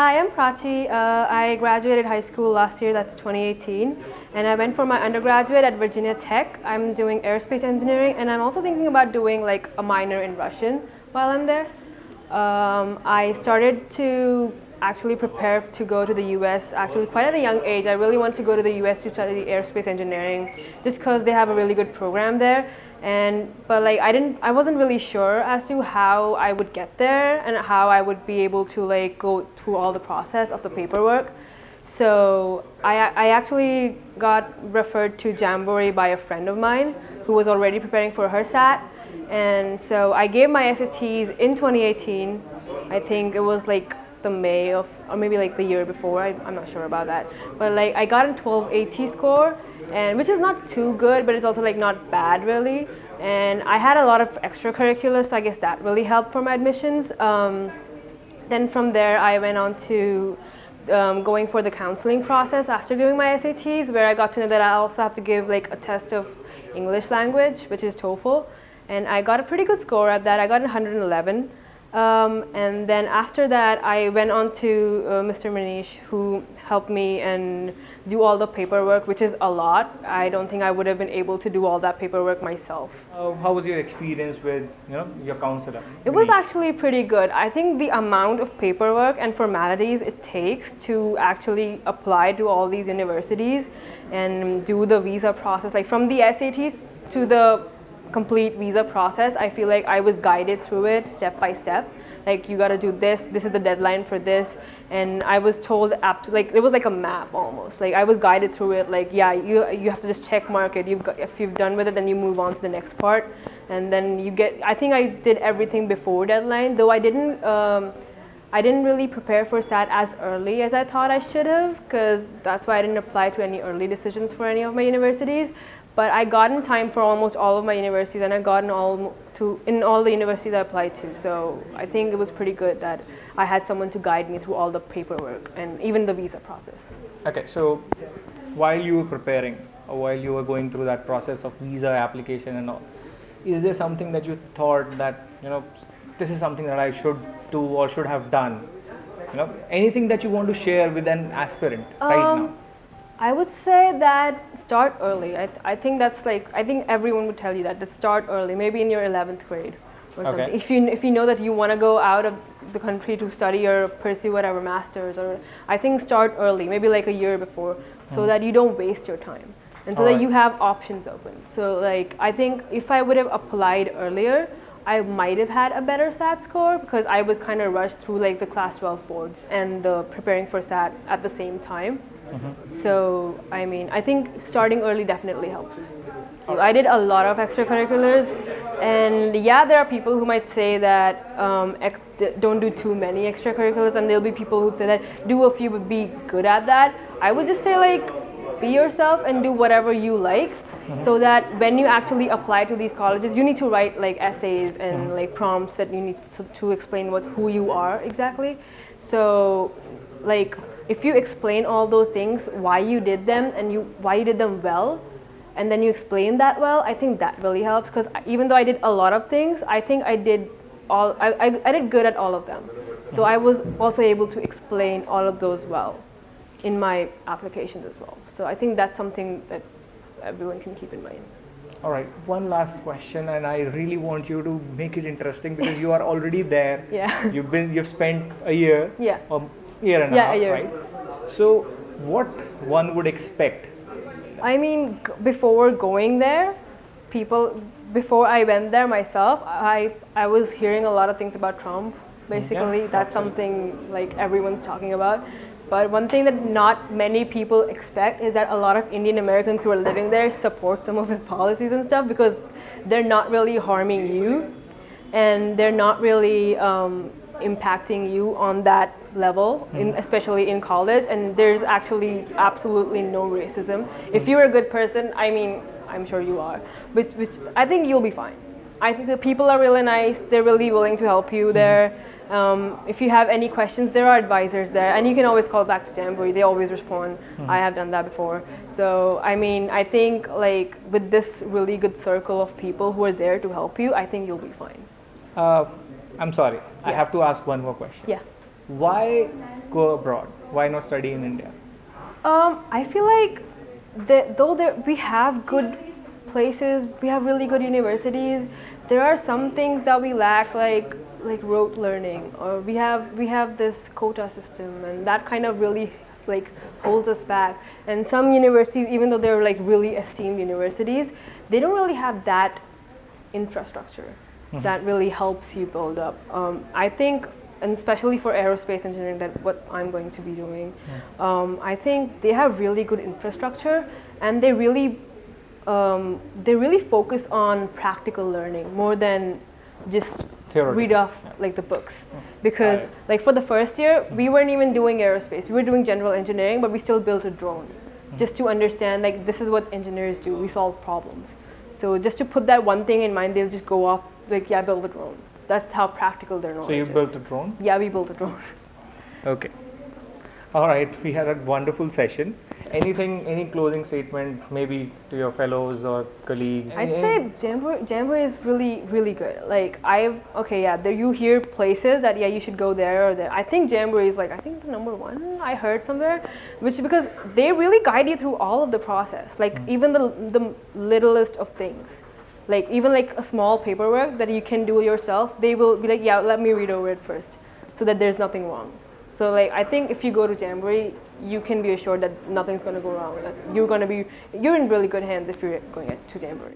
Hi, I'm Prachi. I graduated high school last year, that's 2018, and I went for my undergraduate at Virginia Tech. I'm doing aerospace engineering, and I'm also thinking about doing like a minor in Russian while I'm there. I started to actually prepare to go to the US actually quite at a young age. I really wanted to go to the US to study aerospace engineering just because they have a really good program there. But like I wasn't really sure as to how I would get there and how I would be able to like go through all the process of the paperwork. So I actually got referred to Jamboree by a friend of mine who was already preparing for her SAT. And so I gave my SATs in 2018. I think it was like the May of, or maybe like the year before. I'm not sure about that. But like I got a 12 AT score, and which is not too good, but it's also like not bad really. And I had a lot of extracurriculars, so I guess that really helped for my admissions. Then from there, I went on to going for the counseling process after giving my SATs, where I got to know that I also have to give like a test of English language, which is TOEFL. And I got a pretty good score at that. I got 111. And then after that, I went on to Mr. Maniesh, who helped me and do all the paperwork, which is a lot. I don't think I would have been able to do all that paperwork myself. How was your experience with your counselor? It was actually pretty good. I think the amount of paperwork and formalities it takes to actually apply to all these universities and do the visa process, like from the SATs to the complete visa process, I feel like I was guided through it step by step. Like, you got to do this is the deadline for this, and I was told like it was like a map almost. Like I was guided through it, like yeah, you have to just check mark it. If you've done with it, then you move on to the next part, and then you get, I think I did everything before deadline, though I didn't really prepare for SAT as early as I thought I should have, because that's why I didn't apply to any early decisions for any of my universities. But I got in time for almost all of my universities, and I got in all the universities I applied to. So I think it was pretty good that I had someone to guide me through all the paperwork and even the visa process. Okay, so while you were preparing, or while you were going through that process of visa application and all, is there something that you thought that this is something that I should do or should have done? Anything that you want to share with an aspirant right now? I would say that start early. I think that's like, I think everyone would tell you that start early, maybe in your 11th grade or something. If you know that you want to go out of the country to study or pursue whatever masters, or I think start early, maybe like a year before, so that you don't waste your time and so that you have options open. So like I think if I would have applied earlier, I might have had a better SAT score, because I was kind of rushed through like the class 12 boards and preparing for SAT at the same time. So I mean, I think starting early definitely helps. I did a lot of extracurriculars, and yeah, there are people who might say that don't do too many extracurriculars, and there'll be people who say that do a few but be good at that. I would just say like be yourself and do whatever you like, so that when you actually apply to these colleges, you need to write like essays and like prompts that you need to explain who you are exactly. So like if you explain all those things, why you did them and why you did them well, and then you explain that well, I think that really helps, because even though I did a lot of things, I think I did good at all of them. So I was also able to explain all of those well in my applications as well. So I think that's something that everyone can keep in mind. All right, one last question, and I really want you to make it interesting, because you are already there. Yeah. You've spent a year. Yeah. Year and a half, a year. right? So what one would expect? I mean, before going there, before I went there myself, I was hearing a lot of things about Trump. Basically, that's something like everyone's talking about. But one thing that not many people expect is that a lot of Indian Americans who are living there support some of his policies and stuff, because they're not really harming you, and they're not really impacting you on that level, especially in college, and there's actually absolutely no racism. If you're a good person, I mean, I'm sure you are, which I think you'll be fine. I think the people are really nice, they're really willing to help you there. If you have any questions, there are advisors there, and you can always call back to Jamboree, they always respond. I have done that before. So I mean, I think like with this really good circle of people who are there to help you, I think you'll be fine. I'm sorry, I have to ask one more question. Yeah. Why go abroad? Why not study in India? I feel like we have good places, we have really good universities. There are some things that we lack, like rote learning, or we have this quota system, and that kind of really like holds us back. And some universities, even though they're like really esteemed universities, they don't really have that infrastructure that really helps you build up. I think, and especially for aerospace engineering, that what I'm going to be doing, I think they have really good infrastructure, and they really focus on practical learning more than just read off like the books. Because like for the first year, we weren't even doing aerospace. We were doing general engineering, but we still built a drone just to understand like this is what engineers do. We solve problems. So just to put that one thing in mind, they'll just go off like, yeah, build a drone. That's how practical their knowledge is. So you built a drone? Yeah, we built a drone. Okay. All right, we had a wonderful session. Any closing statement, maybe to your fellows or colleagues? I'd say Jamboree is really, really good. Like there you hear places that you should go there or there. I think Jamboree is like, I think the number one I heard somewhere, which because they really guide you through all of the process, like even the littlest of things. Like even like a small paperwork that you can do yourself, they will be like, yeah, let me read over it first, so that there's nothing wrong. So like I think if you go to Jamboree, you can be assured that nothing's going to go wrong. That you're in really good hands if you're going to Jamboree.